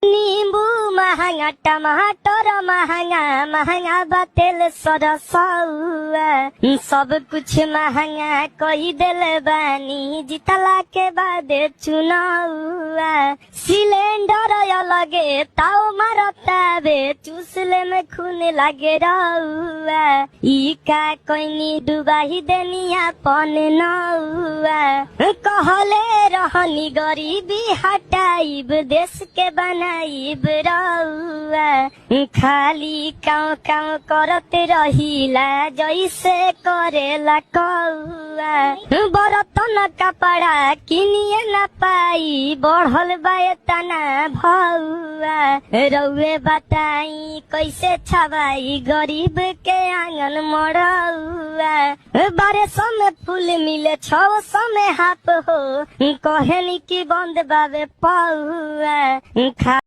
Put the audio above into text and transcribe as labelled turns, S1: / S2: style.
S1: नींबू महंगा, टमाटर महंगा, महंगा बा तेल सरसौआ, सब कुछ महंगा कई देले बानी जितला के बाद चुनावा। सिलेंडर अलगे ताव मारतावे, चूसले में खून लागे रउआ। ई का कोइनी डुबाही देनिया पन नौआ। कहले रहनी गरीबी हटाइब, देश के बनाइब रउआ। खाली काव काव करत रहिला, जैसे करेला कौआ। बरतन कपड़ा किनिए न पाई, बढ़ल बा तना भौआ। रउए बताई कैसे छवाई गरीब के आंगन मरौआ। 1200 में फूल मिले, 600 में हाफ हो, कहनी की बंद बावे पौआ।